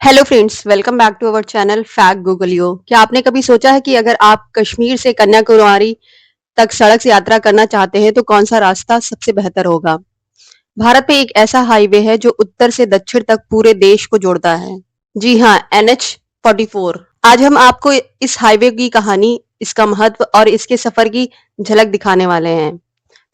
Hello friends, welcome back to our channel fact Googlio. क्या आपने कभी सोचा है कि अगर आप कश्मीर से कन्याकुमारी तक सड़क से यात्रा करना चाहते हैं तो कौन सा रास्ता सबसे बेहतर होगा? भारत में एक ऐसा हाईवे है जो उत्तर से दक्षिण तक पूरे देश को जोड़ता है। जी हाँ, NH-44। आज हम आपको इस हाईवे की कहानी, इसका महत्व और इसके सफर की झलक दिखाने वाले हैं।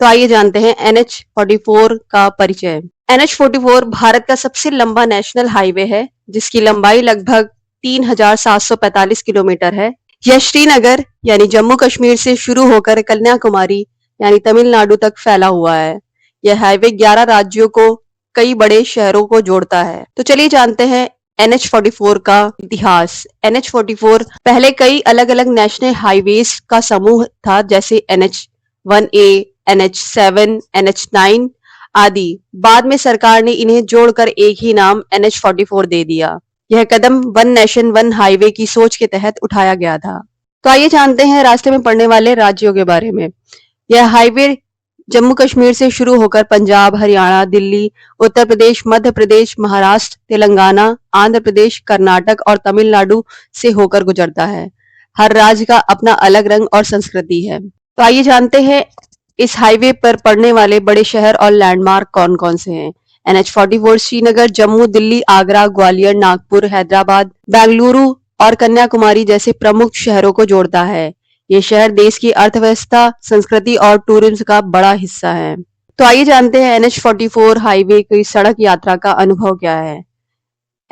तो आइए जानते हैं NH-44 का परिचय। NH-44 भारत का सबसे लंबा नेशनल हाईवे है, जिसकी लंबाई लगभग 3,745 किलोमीटर है। यह श्रीनगर यानी जम्मू कश्मीर से शुरू होकर कन्याकुमारी यानी तमिलनाडु तक फैला हुआ है। यह हाईवे 11 राज्यों को कई बड़े शहरों को जोड़ता है। तो चलिए जानते हैं NH-44 का इतिहास। NH-44 पहले कई अलग-अलग नेशनल हाईवेज का समूह था, जैसे NH-1A, NH-7, NH-9 आदि। बाद में सरकार ने इन्हें जोड़कर एक ही नाम NH-44 दे दिया। यह कदम वन नेशन वन हाईवे की सोच के तहत उठाया गया था। तो आइए जानते हैं रास्ते में पड़ने वाले राज्यों के बारे में। यह हाईवे जम्मू कश्मीर से शुरू होकर पंजाब, हरियाणा, दिल्ली, उत्तर प्रदेश, मध्य प्रदेश, महाराष्ट्र, तेलंगाना, आंध्र प्रदेश, कर्नाटक और तमिलनाडु से होकर गुजरता है। हर राज्य का अपना अलग रंग और संस्कृति है। तो आइए जानते हैं इस हाईवे पर पड़ने वाले बड़े शहर और लैंडमार्क कौन-कौन से हैं। NH-44 श्रीनगर, जम्मू, दिल्ली, आगरा, ग्वालियर, नागपुर, हैदराबाद, बेंगलुरु और कन्याकुमारी जैसे प्रमुख शहरों को जोड़ता है। ये शहर देश की अर्थव्यवस्था, संस्कृति और टूरिज्म का बड़ा हिस्सा है। तो आइए जानते हैं NH-44 हाईवे की सड़क यात्रा का अनुभव क्या है।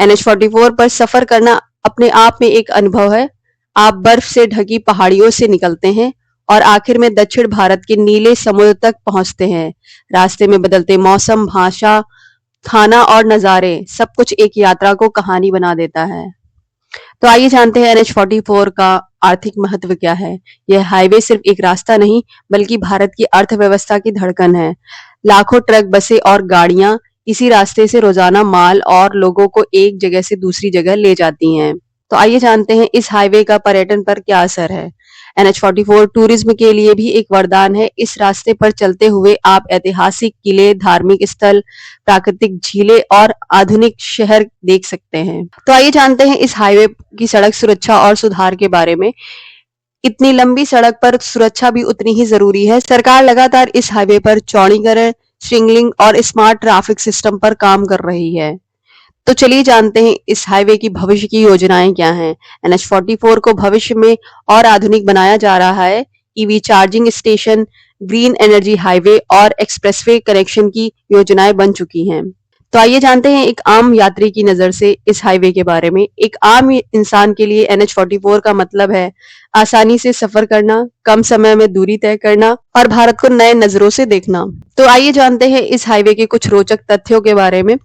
NH-44 पर सफर करना अपने आप में एक अनुभव है। आप बर्फ से ढकी पहाड़ियों से निकलते हैं और आखिर में दक्षिण भारत के नीले समुद्र तक पहुंचते हैं। रास्ते में बदलते मौसम, भाषा, खाना और नज़ारे सब कुछ एक यात्रा को कहानी बना देता है। तो आइए जानते हैं NH-44 का आर्थिक महत्व क्या है। यह हाईवे सिर्फ एक रास्ता नहीं, बल्कि भारत की अर्थव्यवस्था की धड़कन है। लाखों ट्रक, बसें और गाड़ियां इसी रास्ते से रोजाना माल और लोगों को एक जगह से दूसरी जगह ले जाती हैं। तो आइए जानते हैं इस हाईवे का पर्यटन पर क्या असर है। NH-44 टूरिज्म के लिए भी एक वरदान है। इस रास्ते पर चलते हुए आप ऐतिहासिक किले, धार्मिक स्थल, प्राकृतिक झीलें और आधुनिक शहर देख सकते हैं। तो आइए जानते हैं इस हाईवे की सड़क सुरक्षा और सुधार के बारे में। इतनी लंबी सड़क पर सुरक्षा भी उतनी ही जरूरी है। सरकार लगातार इस हाईवे पर चौड़ीकरण, सिग्नलिंग और स्मार्ट ट्रैफिक सिस्टम पर काम कर रही है। तो चलिए जानते हैं इस हाईवे की भविष्य की योजनाएं क्या हैं। NH-44 को भविष्य में और आधुनिक बनाया जा रहा है। EV charging station, green energy highway और एक्सप्रेसवे कनेक्शन की योजनाएं बन चुकी हैं। तो आइए जानते हैं एक आम यात्री की नजर से इस हाईवे के बारे में। एक आम इंसान के लिए NH-44 का मतलब है आसानी से सफर करना, कम समय में दूरी तय करना और भारत को नए नजरों से देखना। तो आइए जानते हैं इस हाईवे के कुछ रोचक तथ्यों के बारे में।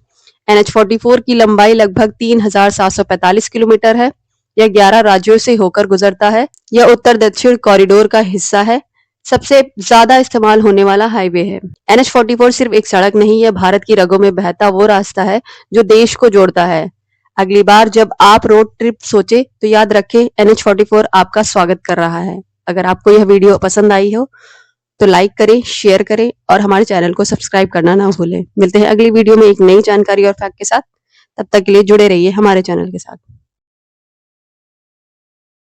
NH-44 की लंबाई लगभग 3,745 किलोमीटर है। यह 11 राज्यों से होकर गुजरता है। यह उत्तर दक्षिण कॉरिडोर का हिस्सा है। सबसे ज्यादा इस्तेमाल होने वाला हाईवे है। NH-44 सिर्फ एक सड़क नहीं, यह भारत की रगों में बहता वो रास्ता है जो देश को जोड़ता है। अगली बार जब आप रोड ट्रिप सोचे तो याद रखें, NH-44 आपका स्वागत कर रहा है। अगर आपको यह वीडियो पसंद आई हो तो लाइक करें, शेयर करें और हमारे चैनल को सब्सक्राइब करना ना भूलें। मिलते हैं अगली वीडियो में एक नई जानकारी और फैक्ट के साथ। तब तक के लिए जुड़े रहिए हमारे चैनल के साथ।